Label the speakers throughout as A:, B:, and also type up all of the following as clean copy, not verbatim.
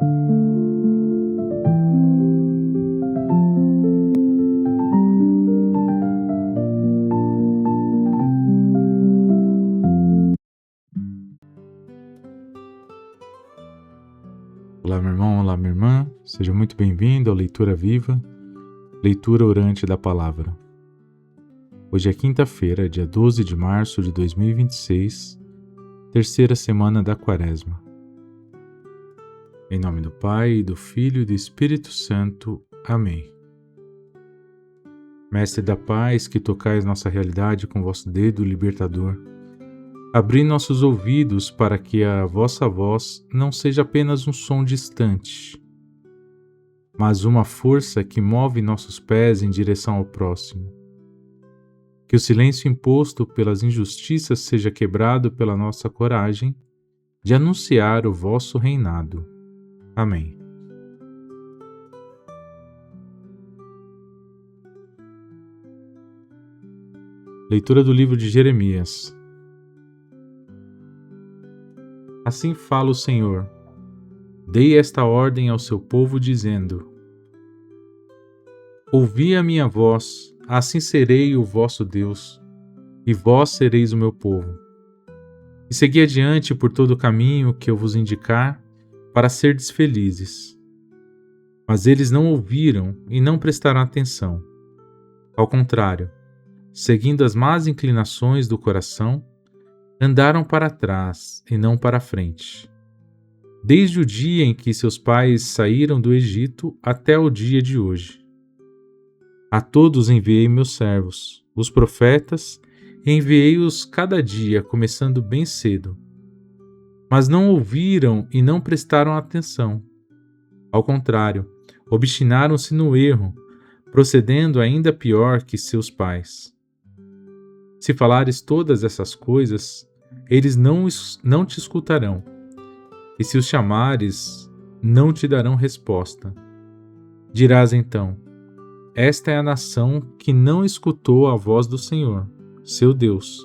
A: Olá, meu irmão, olá, minha irmã, seja muito bem-vindo à Leitura Viva, leitura orante da Palavra. Hoje é quinta-feira, dia 12 de março de 2026, terceira semana da Quaresma. Em nome do Pai, do Filho e do Espírito Santo. Amém. Mestre da paz, que tocais nossa realidade com vosso dedo libertador, abri nossos ouvidos para que a vossa voz não seja apenas um som distante, mas uma força que move nossos pés em direção ao próximo. Que o silêncio imposto pelas injustiças seja quebrado pela nossa coragem de anunciar o vosso reinado. Amém. Leitura do livro de Jeremias. Assim fala o Senhor: dei esta ordem ao seu povo, dizendo: ouvi a minha voz, assim serei o vosso Deus, e vós sereis o meu povo. E segui adiante por todo o caminho que eu vos indicar, para serdes felizes. Mas eles não ouviram e não prestaram atenção. Ao contrário, seguindo as más inclinações do coração, andaram para trás e não para frente. Desde o dia em que seus pais saíram do Egito até o dia de hoje. A todos enviei meus servos, os profetas, e enviei-os cada dia, começando bem cedo. Mas não ouviram e não prestaram atenção. Ao contrário, obstinaram-se no erro, procedendo ainda pior que seus pais. Se falares todas essas coisas, eles não te escutarão, e se os chamares, não te darão resposta. Dirás então: esta é a nação que não escutou a voz do Senhor, seu Deus,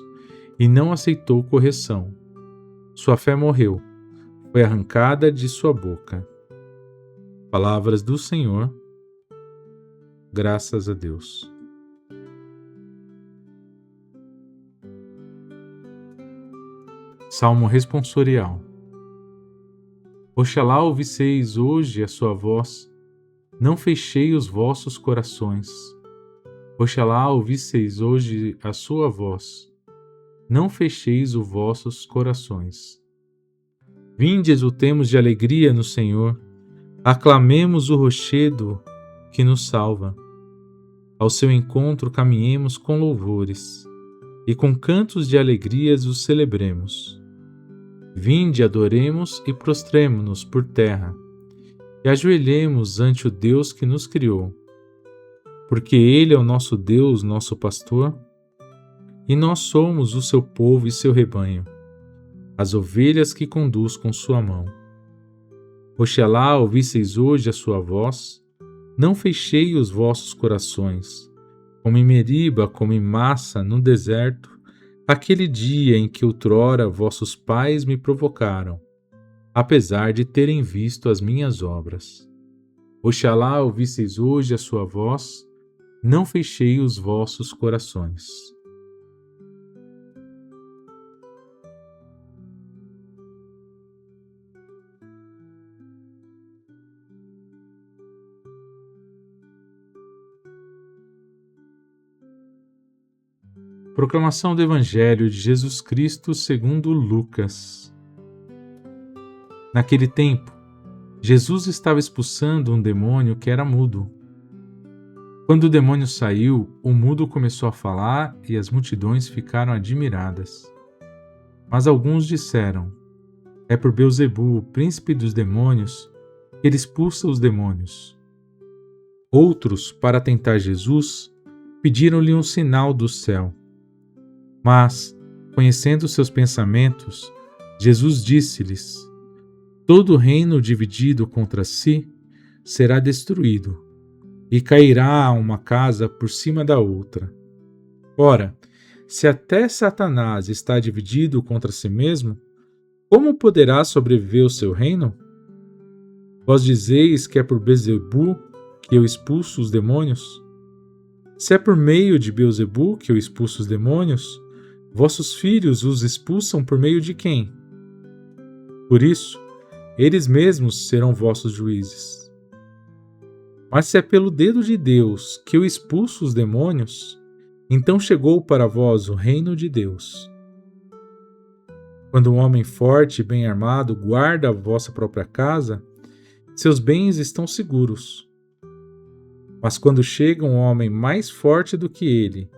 A: e não aceitou correção. Sua fé morreu, foi arrancada de sua boca. Palavras do Senhor. Graças a Deus. Salmo responsorial. Oxalá ouvisseis hoje a sua voz, não fechei os vossos corações. Oxalá ouvisseis hoje a sua voz, não fecheis os vossos corações. Vinde, exultemos de alegria no Senhor, aclamemos o rochedo que nos salva. Ao seu encontro caminhemos com louvores, e com cantos de alegrias os celebremos. Vinde, adoremos e prostremo-nos por terra, e ajoelhemos ante o Deus que nos criou, porque Ele é o nosso Deus, nosso pastor, e nós somos o seu povo e seu rebanho, as ovelhas que conduz com sua mão. Oxalá ouvisseis hoje a sua voz, não fechei os vossos corações, como em Meriba, como em Massa, no deserto, aquele dia em que outrora vossos pais me provocaram, apesar de terem visto as minhas obras. Oxalá ouvisseis hoje a sua voz, não fechei os vossos corações. Proclamação do Evangelho de Jesus Cristo segundo Lucas. Naquele tempo, Jesus estava expulsando um demônio que era mudo. Quando o demônio saiu, o mudo começou a falar e as multidões ficaram admiradas. Mas alguns disseram: é por Beelzebu, o príncipe dos demônios, que ele expulsa os demônios. Outros, para tentar Jesus, pediram-lhe um sinal do céu. Mas, conhecendo seus pensamentos, Jesus disse-lhes: todo reino dividido contra si será destruído, e cairá uma casa por cima da outra. Ora, se até Satanás está dividido contra si mesmo, como poderá sobreviver o seu reino? Vós dizeis que é por Beelzebu que eu expulso os demônios? Se é por meio de Beelzebu que eu expulso os demônios, vossos filhos os expulsam por meio de quem? Por isso, eles mesmos serão vossos juízes. Mas se é pelo dedo de Deus que eu expulso os demônios, então chegou para vós o reino de Deus. Quando um homem forte e bem armado guarda a vossa própria casa, seus bens estão seguros. Mas quando chega um homem mais forte do que ele,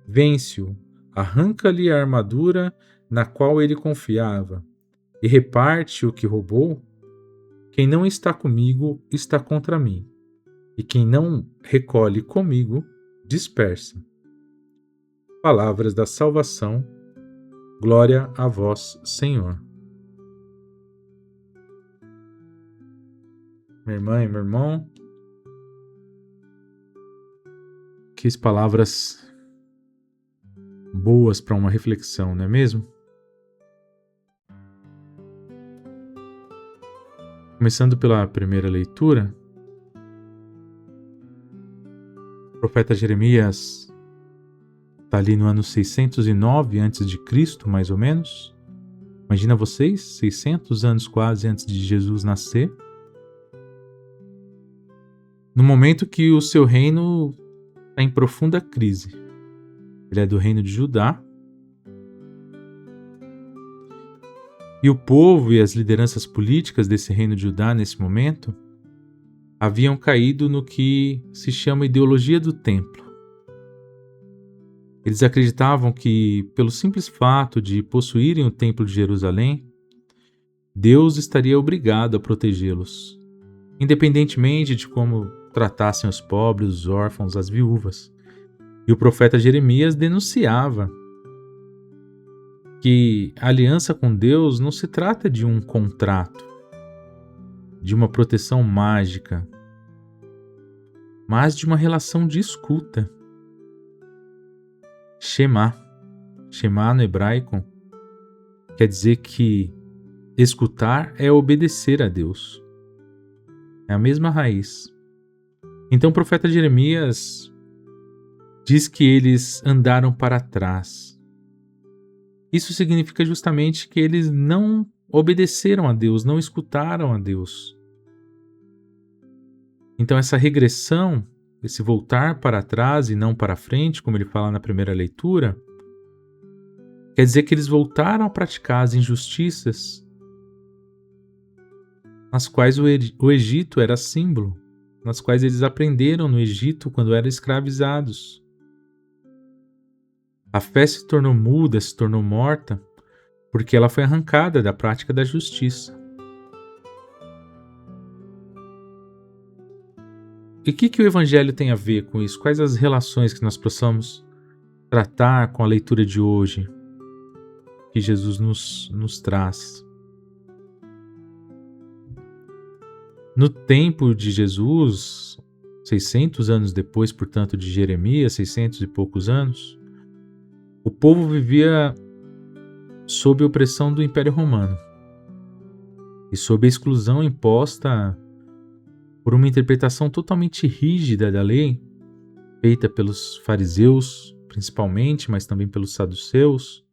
A: vence-o, arranca-lhe a armadura na qual ele confiava e reparte o que roubou, quem não está comigo está contra mim, e quem não recolhe comigo dispersa. Palavras da salvação, glória a vós, Senhor. Minha irmã e meu irmão, que palavras boas para uma reflexão, não é mesmo? Começando pela primeira leitura, o profeta Jeremias está ali no ano 609 a.C., mais ou menos. Imagina vocês, 600 anos quase antes de Jesus nascer. No momento que o seu reino está em profunda crise. Ele é do reino de Judá. E o povo e as lideranças políticas desse reino de Judá, nesse momento, haviam caído no que se chama ideologia do templo. Eles acreditavam que, pelo simples fato de possuírem o templo de Jerusalém, Deus estaria obrigado a protegê-los, independentemente de como tratassem os pobres, os órfãos, as viúvas. E o profeta Jeremias denunciava que a aliança com Deus não se trata de um contrato, de uma proteção mágica, mas de uma relação de escuta. Shema no hebraico quer dizer que escutar é obedecer a Deus. É a mesma raiz. Então o profeta Jeremias diz que eles andaram para trás. Isso significa justamente que eles não obedeceram a Deus, não escutaram a Deus. Então essa regressão, esse voltar para trás e não para frente, como ele fala na primeira leitura, quer dizer que eles voltaram a praticar as injustiças nas quais o Egito era símbolo, nas quais eles aprenderam no Egito quando eram escravizados. A fé se tornou muda, se tornou morta, porque ela foi arrancada da prática da justiça. E o que o Evangelho tem a ver com isso? Quais as relações que nós possamos tratar com a leitura de hoje que Jesus nos traz? No tempo de Jesus, 600 anos depois, portanto, de Jeremias, 600 e poucos anos, o povo vivia sob a opressão do Império Romano e sob a exclusão imposta por uma interpretação totalmente rígida da lei, feita pelos fariseus, principalmente, mas também pelos saduceus.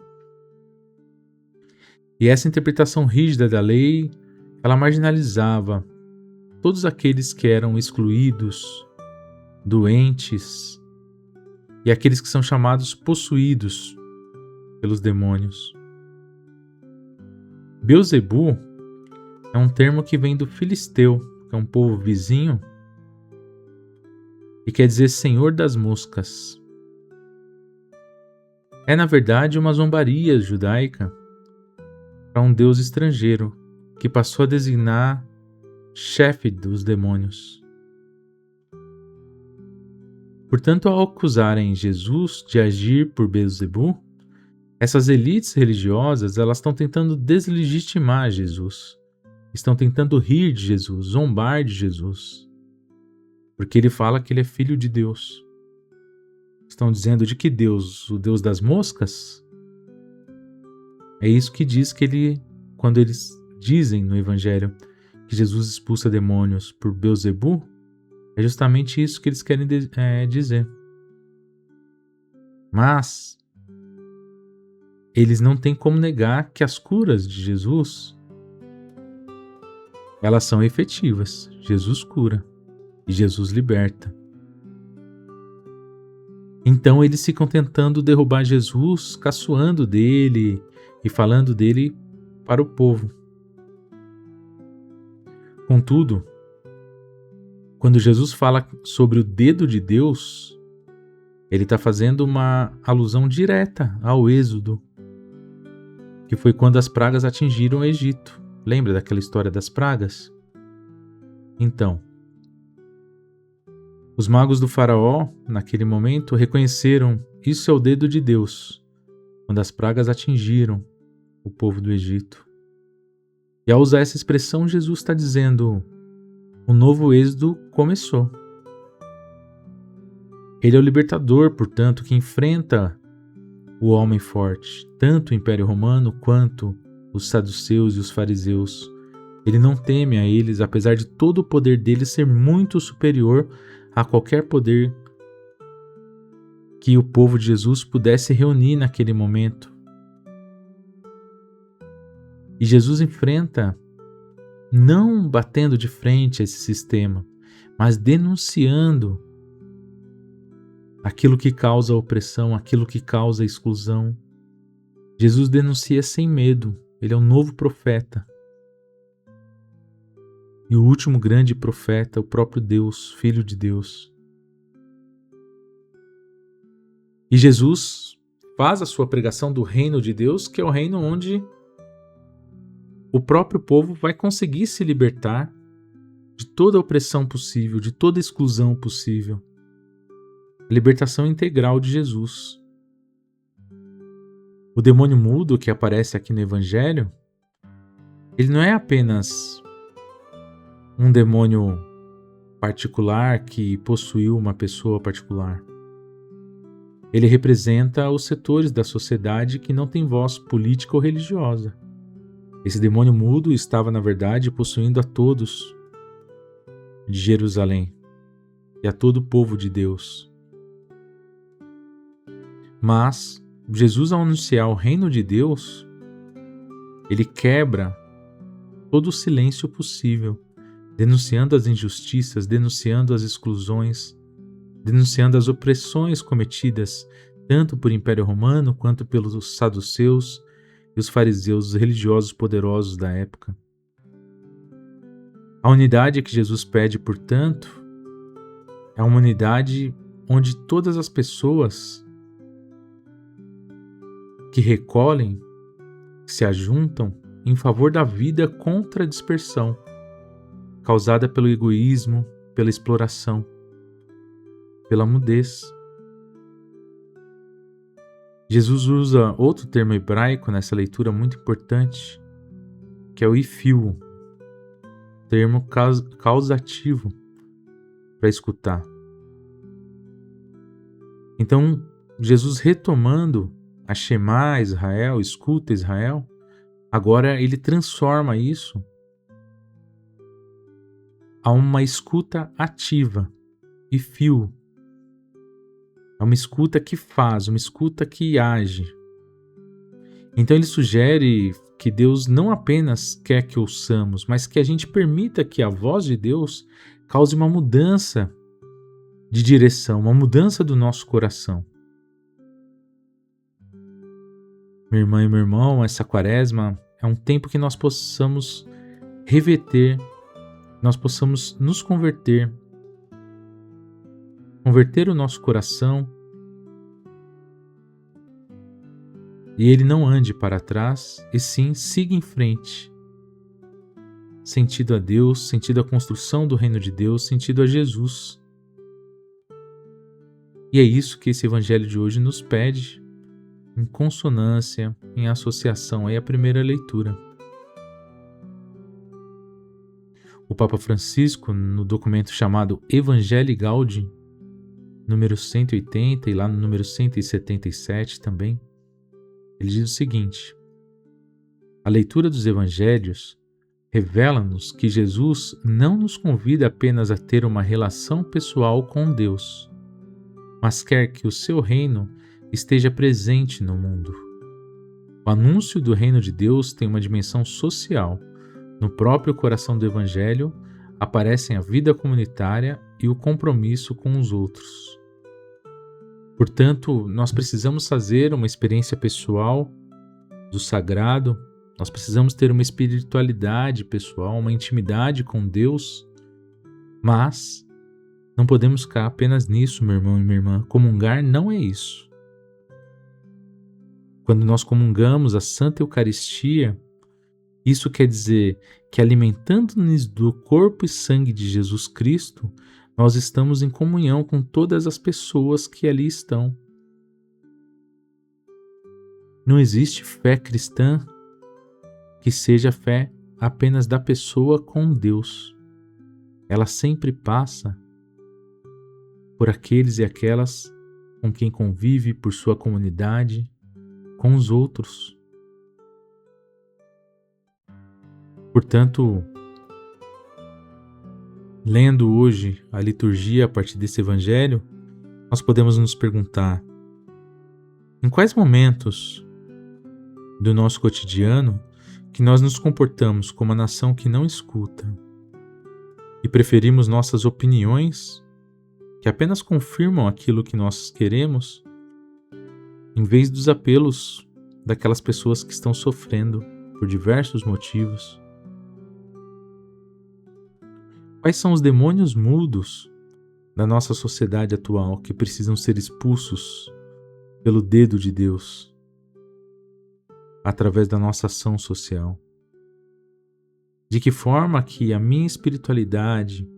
A: E essa interpretação rígida da lei, ela marginalizava todos aqueles que eram excluídos, doentes, e aqueles que são chamados possuídos pelos demônios. Beelzebu é um termo que vem do filisteu, que é um povo vizinho, e quer dizer senhor das moscas. É, na verdade, uma zombaria judaica para um deus estrangeiro, que passou a designar chefe dos demônios. Portanto, ao acusarem Jesus de agir por Beelzebu, essas elites religiosas elas estão tentando deslegitimar Jesus. Estão tentando rir de Jesus, zombar de Jesus. Porque ele fala que ele é filho de Deus. Estão dizendo de que Deus? O Deus das moscas? É isso que diz que quando eles dizem no Evangelho que Jesus expulsa demônios por Beelzebu, é justamente isso que eles querem dizer. Mas eles não têm como negar que as curas de Jesus, elas são efetivas. Jesus cura e Jesus liberta. Então eles ficam tentando derrubar Jesus, caçoando dele e falando dele para o povo. Contudo, quando Jesus fala sobre o dedo de Deus, ele está fazendo uma alusão direta ao Êxodo, que foi quando as pragas atingiram o Egito. Lembra daquela história das pragas? Então, os magos do faraó, naquele momento, reconheceram: isso é o dedo de Deus, quando as pragas atingiram o povo do Egito. E ao usar essa expressão, Jesus está dizendo: o novo êxodo começou. Ele é o libertador, portanto, que enfrenta o homem forte, tanto o Império Romano quanto os saduceus e os fariseus. Ele não teme a eles, apesar de todo o poder deles ser muito superior a qualquer poder que o povo de Jesus pudesse reunir naquele momento. E Jesus enfrenta, não batendo de frente a esse sistema, mas denunciando aquilo que causa opressão, aquilo que causa exclusão. Jesus denuncia sem medo. Ele é um novo profeta. E o último grande profeta, o próprio Deus, Filho de Deus. E Jesus faz a sua pregação do reino de Deus, que é o reino onde o próprio povo vai conseguir se libertar de toda a opressão possível, de toda a exclusão possível. A libertação integral de Jesus. O demônio mudo que aparece aqui no Evangelho, ele não é apenas um demônio particular que possuiu uma pessoa particular. Ele representa os setores da sociedade que não têm voz política ou religiosa. Esse demônio mudo estava, na verdade, possuindo a todos de Jerusalém e a todo o povo de Deus. Mas Jesus, ao anunciar o reino de Deus, ele quebra todo o silêncio possível, denunciando as injustiças, denunciando as exclusões, denunciando as opressões cometidas tanto por Império Romano quanto pelos saduceus e os fariseus, os religiosos poderosos da época. A unidade que Jesus pede, portanto, é uma unidade onde todas as pessoas que recolhem, se ajuntam em favor da vida contra a dispersão, causada pelo egoísmo, pela exploração, pela mudez. Jesus usa outro termo hebraico nessa leitura muito importante, que é o ifiu, termo causativo para escutar. Então, Jesus retomando a Shema Israel, escuta Israel, agora ele transforma isso a uma escuta ativa, ifiu. É uma escuta que faz, uma escuta que age. Então ele sugere que Deus não apenas quer que ouçamos, mas que a gente permita que a voz de Deus cause uma mudança de direção, uma mudança do nosso coração. Minha irmã e meu irmão, essa quaresma é um tempo que nós possamos reverter, nós possamos nos converter o nosso coração e ele não ande para trás, e sim siga em frente, sentido a Deus, sentido a construção do reino de Deus, sentido a Jesus. E é isso que esse evangelho de hoje nos pede, em consonância, em associação aí à primeira leitura. O Papa Francisco, no documento chamado Evangelii Gaudium, número 180 e lá no número 177 também, ele diz o seguinte: a leitura dos evangelhos revela-nos que Jesus não nos convida apenas a ter uma relação pessoal com Deus, mas quer que o seu reino esteja presente no mundo. O anúncio do reino de Deus tem uma dimensão social. No próprio coração do Evangelho aparecem a vida comunitária e o compromisso com os outros. Portanto, nós precisamos fazer uma experiência pessoal do sagrado, nós precisamos ter uma espiritualidade pessoal, uma intimidade com Deus, mas não podemos ficar apenas nisso, meu irmão e minha irmã. Comungar não é isso. Quando nós comungamos a Santa Eucaristia, isso quer dizer que, alimentando-nos do corpo e sangue de Jesus Cristo, nós estamos em comunhão com todas as pessoas que ali estão. Não existe fé cristã que seja fé apenas da pessoa com Deus. Ela sempre passa por aqueles e aquelas com quem convive, por sua comunidade, com os outros. Portanto, lendo hoje a liturgia a partir desse evangelho, nós podemos nos perguntar: em quais momentos do nosso cotidiano que nós nos comportamos como a nação que não escuta e preferimos nossas opiniões, que apenas confirmam aquilo que nós queremos, em vez dos apelos daquelas pessoas que estão sofrendo por diversos motivos? Quais são os demônios mudos da nossa sociedade atual que precisam ser expulsos pelo dedo de Deus através da nossa ação social? De que forma que a minha espiritualidade,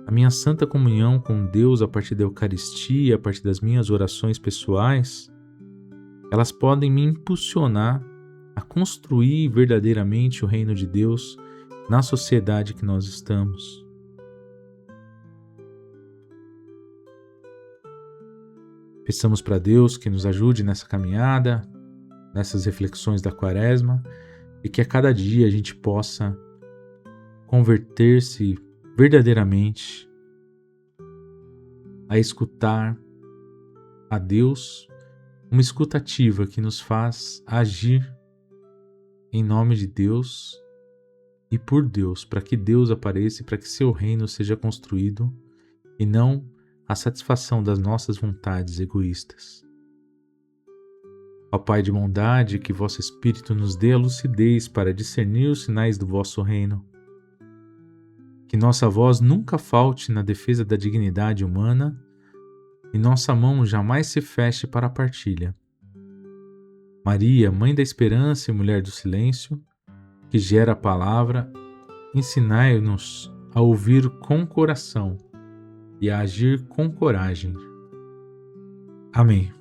A: a minha santa comunhão com Deus a partir da Eucaristia, a partir das minhas orações pessoais, elas podem me impulsionar a construir verdadeiramente o reino de Deus na sociedade que nós estamos? Peçamos para Deus que nos ajude nessa caminhada, nessas reflexões da Quaresma, e que a cada dia a gente possa converter-se verdadeiramente a escutar a Deus, uma escuta ativa que nos faz agir em nome de Deus e por Deus, para que Deus apareça e para que seu reino seja construído, e não a satisfação das nossas vontades egoístas. Ó Pai de bondade, que vosso Espírito nos dê a lucidez para discernir os sinais do vosso reino. Que nossa voz nunca falte na defesa da dignidade humana e nossa mão jamais se feche para a partilha. Maria, Mãe da Esperança e Mulher do Silêncio, que gera a palavra, ensinai-nos a ouvir com coração e a agir com coragem. Amém.